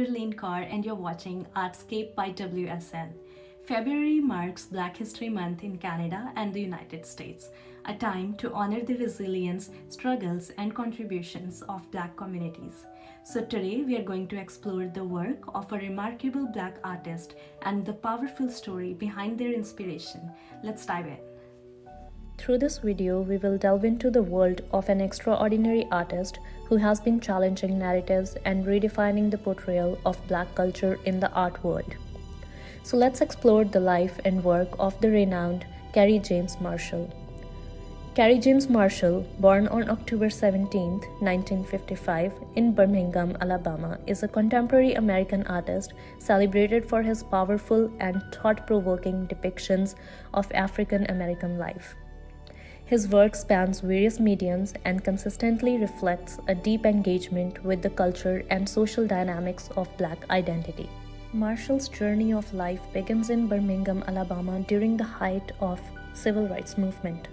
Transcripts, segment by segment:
Kimberlyn Kaur and you're watching Artscape by WSN. February marks Black History Month in Canada and the United States, a time to honor the resilience, struggles, and contributions of Black communities. So today we are going to explore the work of a remarkable Black artist and the powerful story behind their inspiration. Let's dive in. Through this video, we will delve into the world of an extraordinary artist who has been challenging narratives and redefining the portrayal of Black culture in the art world. So let's explore the life and work of the renowned Kerry James Marshall. Kerry James Marshall, born on October 17, 1955, in Birmingham, Alabama, is a contemporary American artist celebrated for his powerful and thought-provoking depictions of African American life. His work spans various mediums and consistently reflects a deep engagement with the culture and social dynamics of Black identity. Marshall's journey of life begins in Birmingham, Alabama during the height of civil rights movement.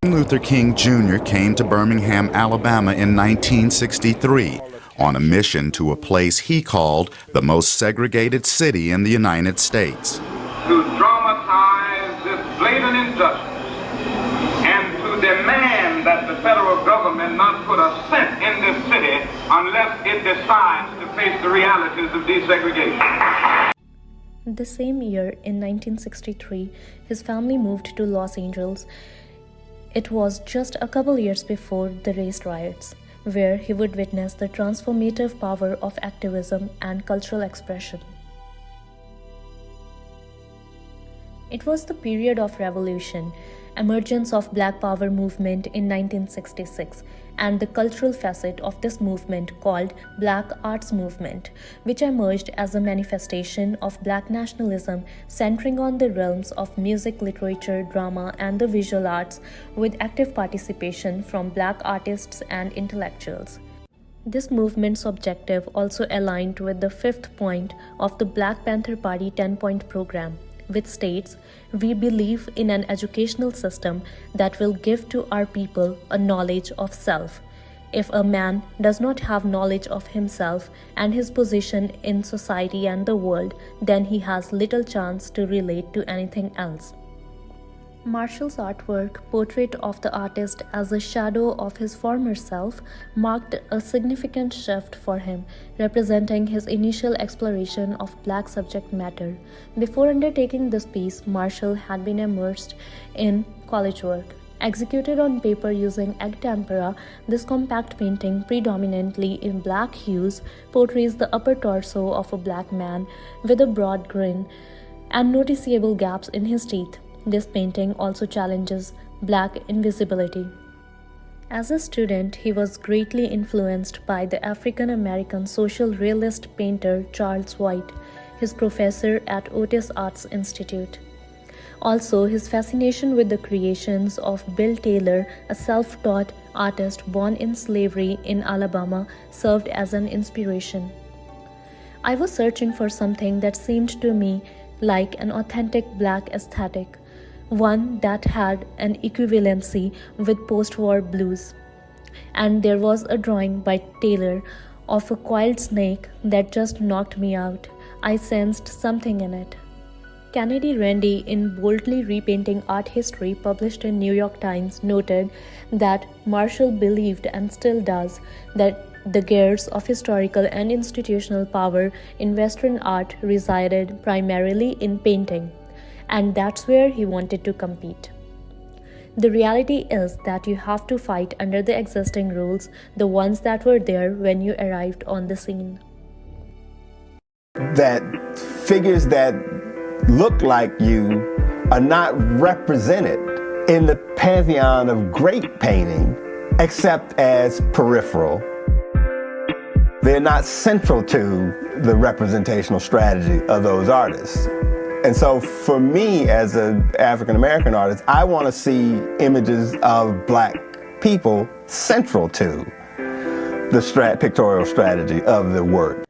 Martin Luther King Jr. came to Birmingham, Alabama in 1963 on a mission to a place he called the most segregated city in the United States. To dramatize this blatant injustice and to demand that the federal government not put a cent in this city unless it decides to face the realities of desegregation. The same year, in 1963, his family moved to Los Angeles. It was just a couple years before the race riots, where he would witness the transformative power of activism and cultural expression. It was the period of revolution, emergence of Black Power movement in 1966, and the cultural facet of this movement called Black Arts Movement, which emerged as a manifestation of Black nationalism centering on the realms of music, literature, drama, and the visual arts, with active participation from Black artists and intellectuals. This movement's objective also aligned with the fifth point of the Black Panther Party 10-point program, which states, "We believe in an educational system that will give to our people a knowledge of self. If a man does not have knowledge of himself and his position in society and the world, then he has little chance to relate to anything else." Marshall's artwork, portrait of the artist as a shadow of his former self, marked a significant shift for him, representing his initial exploration of Black subject matter. Before undertaking this piece, Marshall had been immersed in college work. Executed on paper using egg tempera, this compact painting, predominantly in black hues, portrays the upper torso of a Black man with a broad grin and noticeable gaps in his teeth. This painting also challenges Black invisibility. As a student, he was greatly influenced by the African American social realist painter Charles White, his professor at Otis Arts Institute. Also, his fascination with the creations of Bill Taylor, a self-taught artist born in slavery in Alabama, served as an inspiration. I was searching for something that seemed to me like an authentic Black aesthetic, one that had an equivalency with post-war blues. And there was a drawing by Taylor of a coiled snake that just knocked me out. I sensed something in it. Kennedy Randy, in boldly repainting art history published in New York Times, noted that Marshall believed, and still does, that the gears of historical and institutional power in Western art resided primarily in painting, and that's where he wanted to compete. The reality is that you have to fight under the existing rules, the ones that were there when you arrived on the scene. That figures that look like you are not represented in the pantheon of great painting except as peripheral. They're not central to the representational strategy of those artists. And so for me as an African American artist, I want to see images of Black people central to the pictorial strategy of the work.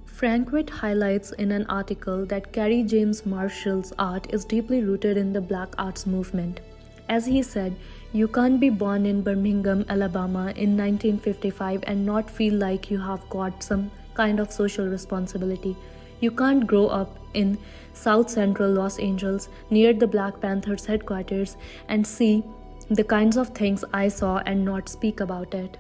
Frank Witt highlights in an article that Kerry James Marshall's art is deeply rooted in the Black arts movement. As he said, "You can't be born in Birmingham, Alabama in 1955 and not feel like you have got some kind of social responsibility. You can't grow up in South Central Los Angeles near the Black Panthers headquarters and see the kinds of things I saw and not speak about it.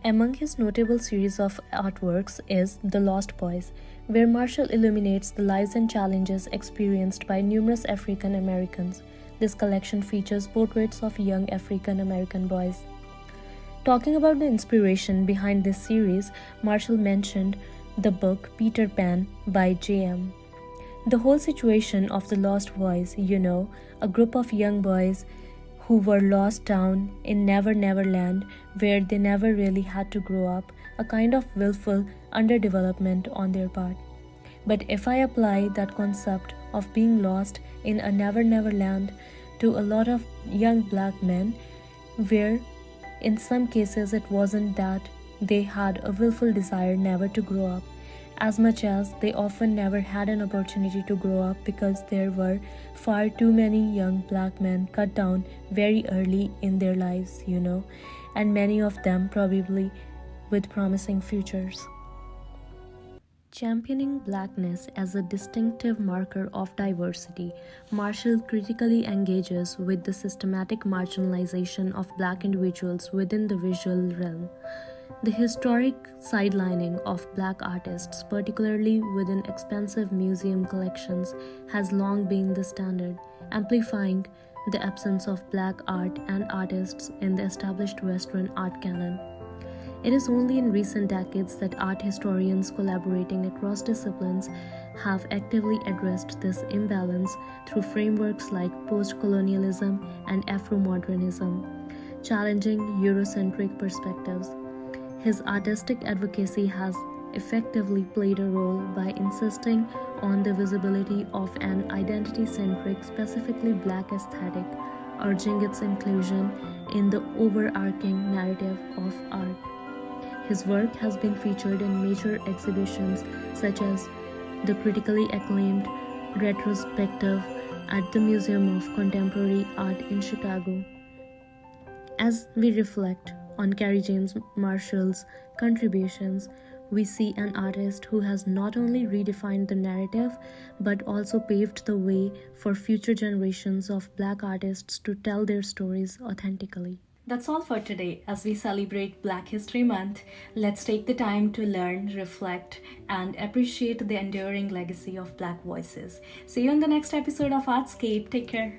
Among his notable series of artworks is The Lost Boys, where Marshall illuminates the lives and challenges experienced by numerous African Americans. This collection features portraits of young African American boys. Talking about the inspiration behind this series, Marshall mentioned the book Peter Pan by J.M. The whole situation of the Lost Boys, a group of young boys who were lost down in Never Never Land, where they never really had to grow up, a kind of willful underdevelopment on their part. But if I apply that concept of being lost in a Never Never Land to a lot of young black men, where in some cases it wasn't that they had a willful desire never to grow up, as much as they often never had an opportunity to grow up because there were far too many young black men cut down very early in their lives, and many of them probably with promising futures. Championing blackness as a distinctive marker of diversity, Marshall critically engages with the systematic marginalization of black individuals within the visual realm. The historic sidelining of black artists, particularly within expensive museum collections, has long been the standard, amplifying the absence of black art and artists in the established Western art canon. It is only in recent decades that art historians collaborating across disciplines have actively addressed this imbalance through frameworks like post-colonialism and Afro-modernism, challenging Eurocentric perspectives. His artistic advocacy has effectively played a role by insisting on the visibility of an identity-centric, specifically black aesthetic, urging its inclusion in the overarching narrative of art. His work has been featured in major exhibitions such as the critically acclaimed retrospective at the Museum of Contemporary Art in Chicago. As we reflect on Kerry James Marshall's contributions, we see an artist who has not only redefined the narrative but also paved the way for future generations of black artists to tell their stories authentically. That's all for today. As we celebrate Black History Month, let's take the time to learn, reflect, and appreciate the enduring legacy of Black voices. See you in the next episode of Artscape. Take care.